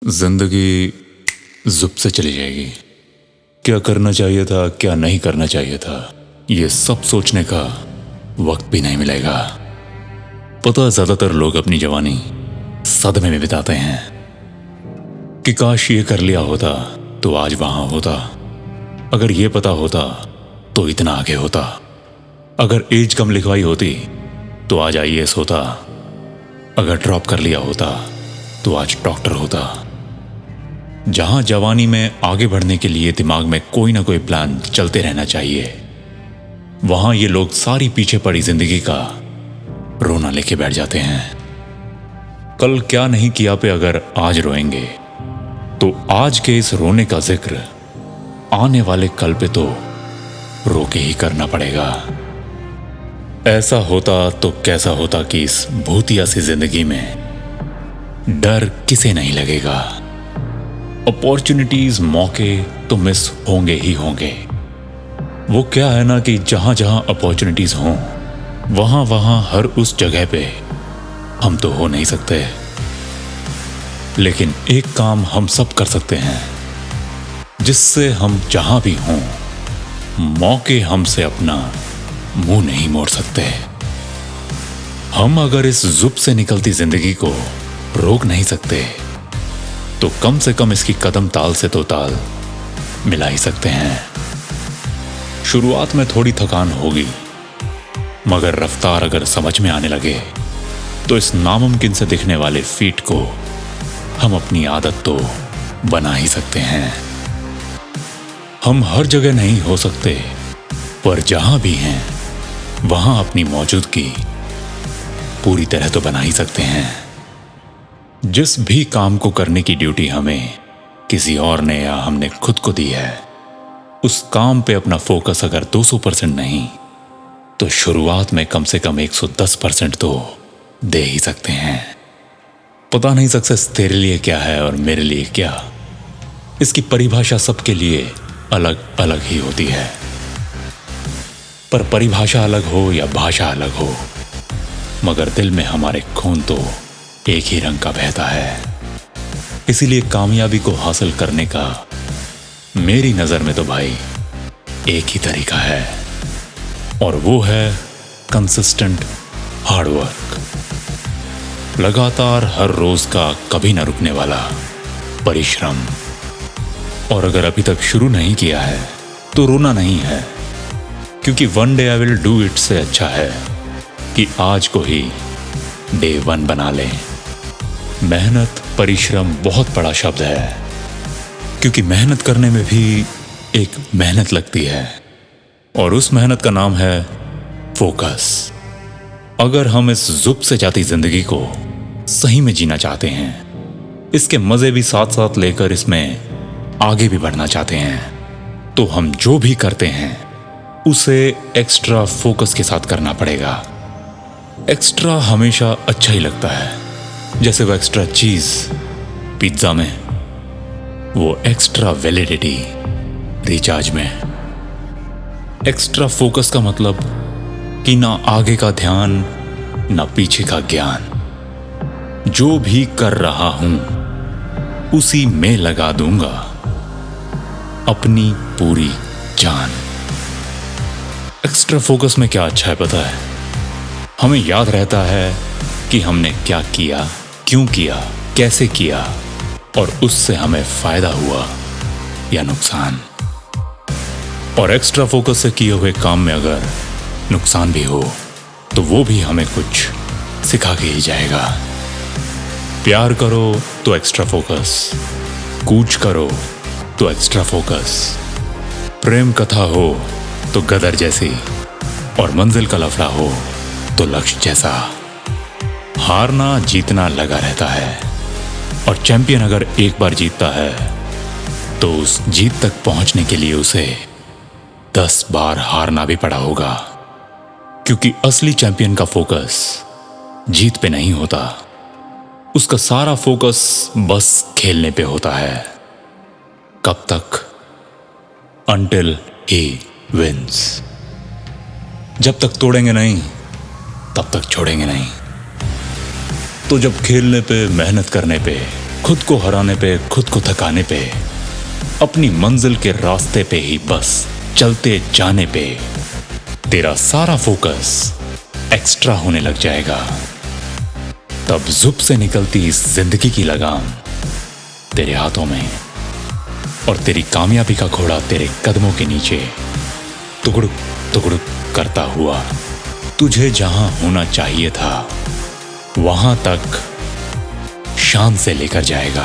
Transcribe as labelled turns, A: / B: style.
A: जिंदगी जुब से चली जाएगी। क्या करना चाहिए था, क्या नहीं करना चाहिए था, ये सब सोचने का वक्त भी नहीं मिलेगा। पता है, ज्यादातर लोग अपनी जवानी सदमे में बिताते हैं कि काश ये कर लिया होता तो आज वहां होता, अगर ये पता होता तो इतना आगे होता, अगर एज कम लिखवाई होती तो आज IAS होता, अगर ड्रॉप कर लिया होता तो आज डॉक्टर होता। जहां जवानी में आगे बढ़ने के लिए दिमाग में कोई ना कोई प्लान चलते रहना चाहिए, वहां ये लोग सारी पीछे पड़ी जिंदगी का रोना लेके बैठ जाते हैं। कल क्या नहीं किया पे अगर आज रोएंगे तो आज के इस रोने का जिक्र आने वाले कल पे तो रो के ही करना पड़ेगा। ऐसा होता तो कैसा होता कि इस भूतिया सी जिंदगी में डर किसे नहीं लगेगा। अपॉर्चुनिटीज, मौके तो मिस होंगे ही होंगे। वो क्या है ना कि जहां जहां अपॉर्चुनिटीज हों वहां वहां हर उस जगह पे हम तो हो नहीं सकते, लेकिन एक काम हम सब कर सकते हैं जिससे हम जहां भी हों मौके हमसे अपना मुंह नहीं मोड़ सकते। हम अगर इस जुब से निकलती जिंदगी को रोक नहीं सकते तो कम से कम इसकी कदम ताल से तो ताल मिला ही सकते हैं। शुरुआत में थोड़ी थकान होगी, मगर रफ्तार अगर समझ में आने लगे तो इस नामुमकिन से दिखने वाले फीट को हम अपनी आदत तो बना ही सकते हैं। हम हर जगह नहीं हो सकते, पर जहां भी हैं वहां अपनी मौजूदगी पूरी तरह तो बना ही सकते हैं। जिस भी काम को करने की ड्यूटी हमें किसी और ने या हमने खुद को दी है, उस काम पे अपना फोकस अगर 200% नहीं तो शुरुआत में कम से कम 110% तो दे ही सकते हैं। पता नहीं सक्सेस तेरे लिए क्या है और मेरे लिए क्या, इसकी परिभाषा सबके लिए अलग अलग ही होती है। पर परिभाषा अलग हो या भाषा अलग हो, मगर दिल में हमारे खून तो एक ही रंग का बहता है। इसीलिए कामयाबी को हासिल करने का मेरी नजर में तो भाई एक ही तरीका है, और वो है कंसिस्टेंट हार्डवर्क। लगातार हर रोज का कभी ना रुकने वाला परिश्रम। और अगर अभी तक शुरू नहीं किया है तो रोना नहीं है, क्योंकि one day I will do it से अच्छा है कि आज को ही डे 1 बना लें। मेहनत, परिश्रम बहुत बड़ा शब्द है, क्योंकि मेहनत करने में भी एक मेहनत लगती है, और उस मेहनत का नाम है फोकस। अगर हम इस जुब से जाती जिंदगी को सही में जीना चाहते हैं, इसके मजे भी साथ साथ लेकर इसमें आगे भी बढ़ना चाहते हैं, तो हम जो भी करते हैं उसे एक्स्ट्रा फोकस के साथ करना पड़ेगा। एक्स्ट्रा हमेशा अच्छा ही लगता है, जैसे वो एक्स्ट्रा चीज पिज्जा में, वो एक्स्ट्रा वैलिडिटी रिचार्ज में। एक्स्ट्रा फोकस का मतलब कि ना आगे का ध्यान ना पीछे का ज्ञान। जो भी कर रहा हूं उसी में लगा दूंगा अपनी पूरी जान। एक्स्ट्रा फोकस में क्या अच्छा है पता है? हमें याद रहता है कि हमने क्या किया, क्यों किया, कैसे किया, और उससे हमें फायदा हुआ या नुकसान। और एक्स्ट्रा फोकस से किए हुए काम में अगर नुकसान भी हो तो वो भी हमें कुछ सिखा के ही जाएगा। प्यार करो तो एक्स्ट्रा फोकस, कूच करो तो एक्स्ट्रा फोकस, प्रेम कथा हो तो गदर जैसी, और मंजिल का लफड़ा हो तो लक्ष्य जैसा। हारना जीतना लगा रहता है, और चैंपियन अगर एक बार जीतता है तो उस जीत तक पहुंचने के लिए उसे 10 बार हारना भी पड़ा होगा, क्योंकि असली चैंपियन का फोकस जीत पे नहीं होता, उसका सारा फोकस बस खेलने पे होता है। कब तक? Until he wins। जब तक तोड़ेंगे नहीं तब तक छोड़ेंगे नहीं। तो जब खेलने पे, मेहनत करने पे खुद को हराने पे, खुद को थकाने पे, अपनी मंजिल के रास्ते पे ही बस चलते जाने पे तेरा सारा फोकस एक्स्ट्रा होने लग जाएगा। तब जुब से निकलती इस जिंदगी की लगाम तेरे हाथों में और तेरी कामयाबी का घोड़ा तेरे कदमों के नीचे टुकड़ुक टुकड़ुक करता हुआ तुझे जहां होना चाहिए था वहां तक शान से लेकर जाएगा।